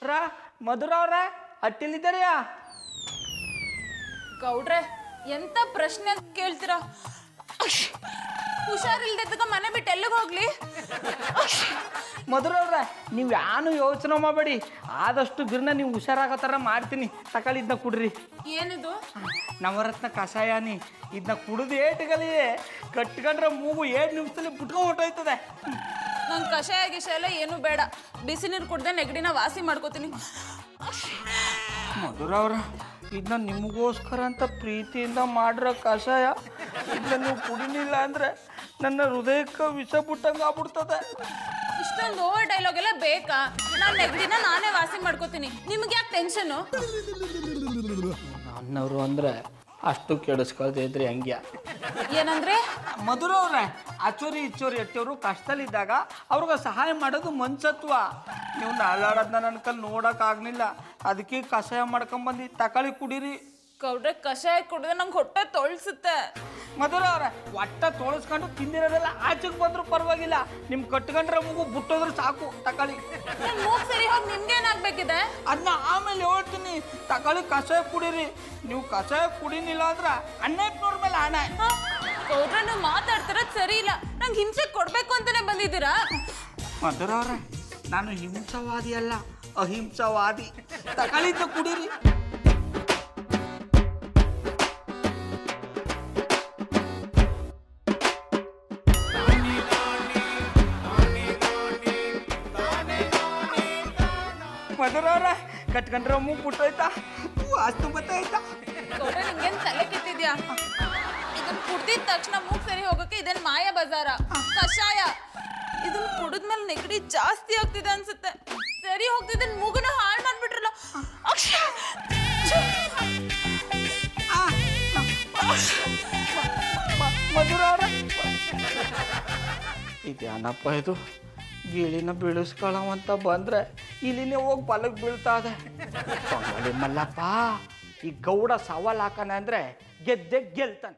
ರಾ ಮಧುರ ಅವ್ರ ಅಟ್ಟಿಲಿದ್ದಾರೆಯಾ? ಗೌಡ್ರೆ ಎಂತ ಪ್ರಶ್ನೆ ಅಂತ ಕೇಳ್ತೀರಾ? ಹುಷಾರಿಲ್ದಕ್ಕ ಮನೆ ಬಿಟ್ಟು ಎಲ್ಲಿಗೆ ಹೋಗ್ಲಿ? ಮಧುರ ಅವ್ರ ನೀವು ಯಾನು ಯೋಚನೆ ಮಾಡಬೇಡಿ, ಆದಷ್ಟು ಬಿರ್ನ ನೀವು ಹುಷಾರಾಗೋ ಥರ ಮಾಡ್ತೀನಿ. ತಗೊಳ್ಳಿ ಇದನ್ನ ಕುಡ್ರಿ. ಏನಿದು? ನವರತ್ನ ಕಷಾಯನಿ. ಇದನ್ನ ಕುಡಿದು ಏಟುಗಲಿ ಕಟ್ಕೊಂಡ್ರೆ ಮೂಗು 7 ನಿಮಿಷದಲ್ಲಿ ಬಿಟ್ಕೊಂಡು ಹೊಟ್ಟೋಯ್ತದೆ. ನಂಗೆ ಕಷಾಯ ಗಿಷಾಯ ಎಲ್ಲ ಏನು ಬೇಡ, ಬಿಸಿ ನೀರು ಕುಡ್ದೆ ನೆಗಡಿನ ವಾಸಿ ಮಾಡ್ಕೋತೀನಿ. ಮಧುರ ಅವ್ರ ಇದನ್ನ ನಿಮಗೋಸ್ಕರ ಅಂತ ಪ್ರೀತಿಯಿಂದ ಮಾಡಿರೋ ಕಷಾಯ. ಇದನ್ನ ನೀವು ಕುಡಿಲಿಲ್ಲ ಅಂದರೆ ನನ್ನ ಹೃದಯಕ್ಕೆ ವಿಷ ಬಿಟ್ಟಂಗೆ ಆಗ್ಬಿಡ್ತದೆ. ಇಷ್ಟೊಂದು ಓವರ್ ಡೈಲಾಗ್ ಎಲ್ಲ ಬೇಕಾ? ನಾನು ನೆಗಡಿನ ನಾನೇ ವಾಸಿ ಮಾಡ್ಕೋತೀನಿ, ನಿಮ್ಗೆ ಯಾಕೆ ಟೆನ್ಷನು? ನನ್ನವರು ಅಂದರೆ ಅಷ್ಟು ಕೆಡಿಸ್ಕೊಳ್ತಾ ಇದ್ರಿ ಹಂಗ್ಯ. ಏನಂದ್ರೆ? ಮಧುರ ಅವ್ರೆ ಅಚೋರಿ ಇಚ್ಚೋರಿ ಎಟ್ಟವರು ಕಷ್ಟದಲ್ಲಿದ್ದಾಗ ಅವ್ರಿಗೆ ಸಹಾಯ ಮಾಡೋದು ಮನ್ಸತ್ವ. ನೀವು ನಾಳಾಡೋದನ್ನ ನನ್ನ ಕಲ್ಲಿ ನೋಡೋಕ್ಕಾಗಲಿಲ್ಲ, ಅದಕ್ಕೆ ಕಷಾಯ ಮಾಡ್ಕೊಂಬಂದು ತಗೊಳ್ಳಿ ಕುಡೀರಿ. ಗೌಡ್ರೆ ಕಷಾಯ ಕುಡಿದ್ರೆ ನಂಗೆ ಹೊಟ್ಟೆ ತೊಳ್ಸುತ್ತೆ. ಮಧುರ ಅವ್ರೆ ಹೊಟ್ಟೆ ತೊಳಸ್ಕೊಂಡು ತಿಂದಿರೋದೆಲ್ಲ ಆಚೆಗೆ ಬಂದರೂ ಪರವಾಗಿಲ್ಲ, ನಿಮ್ ಕಟ್ಕೊಂಡ್ರೆ ಮೂಗು ಬಿಟ್ಟೋದ್ರೆ ಸಾಕು. ತಗೊಳ್ಳಿ. ಮೂಗ್ ಸರಿ ಹೋಗಿ ನಿಮ್ಗೇನಾಗ್ಬೇಕಿದೆ? ಅದನ್ನ ಆಮೇಲೆ ಹೇಳ್ತೀನಿ. ತಗೊಳ್ಳಿ ಕಷಾಯ ಕುಡೀರಿ. ನೀವು ಕಷಾಯ ಕುಡಿನಿಲ್ಲ ಅಂದ್ರೆ 1200 ಮೇಲೆ ಹಣ. ಗೌಡ್ರೆ ನೀವು ಮಾತಾಡ್ತಿರೋದು ಸರಿ ಇಲ್ಲ, ನಂಗೆ ಹಿಂಸೆ ಕೊಡ್ಬೇಕು ಅಂತಾನೆ ಬಂದಿದ್ದೀರಾ? ಮಧುರ ಅವ್ರೆ ನಾನು ಹಿಂಸವಾದಿ ಅಲ್ಲ, ಅಹಿಂಸವಾದಿ. ತಗೊಳ್ಳಿದ್ದ ಕುಡೀರಿ. ಮಧುರ ಅವ್ರ ಕಟ್ಕೊಂಡ್ರೆ ಮೂಗು ಬಿಟ್ಟೋಯ್ತಾ? ವಾಸ್ತು ಬತ್ತಾಯ್ತಾ? ಗೌಡ್ರೆ ನಿಮ್ಗೇನ್ ತಲೆ ಕೆಟ್ಟಿದ್ಯಾ? ಇದನ್ನ ಕುಡ್ದಿದ ತಕ್ಷಣ ಮೂಗ್ ಸರಿ ಹೋಗಕ್ಕೆ ಇದೇನ್ ಮಾಯ ಬಜಾರ? ಕಷಾಯ ಇದನ್ನ ಕುಡಿದ್ಮೇಲೆ ನೆಗಡಿ ಜಾಸ್ತಿ ಆಗ್ತಿದೆ ಅನ್ಸುತ್ತೆ. ಸರಿ ಹೋಗ್ತಿದ್ದ ಮೂಗನ ಹಾಳು ಮಾಡ್ಬಿಟ್ರಲ್ಲ. ಮಧುರ ಅವ್ರ ಇದ್ಯಾನಪ್ಪ ಇದು? ಗಿಳಿನ ಬೀಳಿಸ್ಕೊಳ್ಳವಂತ ಬಂದ್ರೆ ಇಲ್ಲಿನೇ ಹೋಗಿ ಬಲಕ್ಕೆ ಬೀಳ್ತಾ ಇದೆ. ಮಲ್ಲಪ್ಪ ಈ ಗೌಡ ಸವಾಲ್ ಹಾಕನೆ ಅಂದ್ರೆ ಗೆದ್ದೆ ಗೆಲ್ತಾನೆ.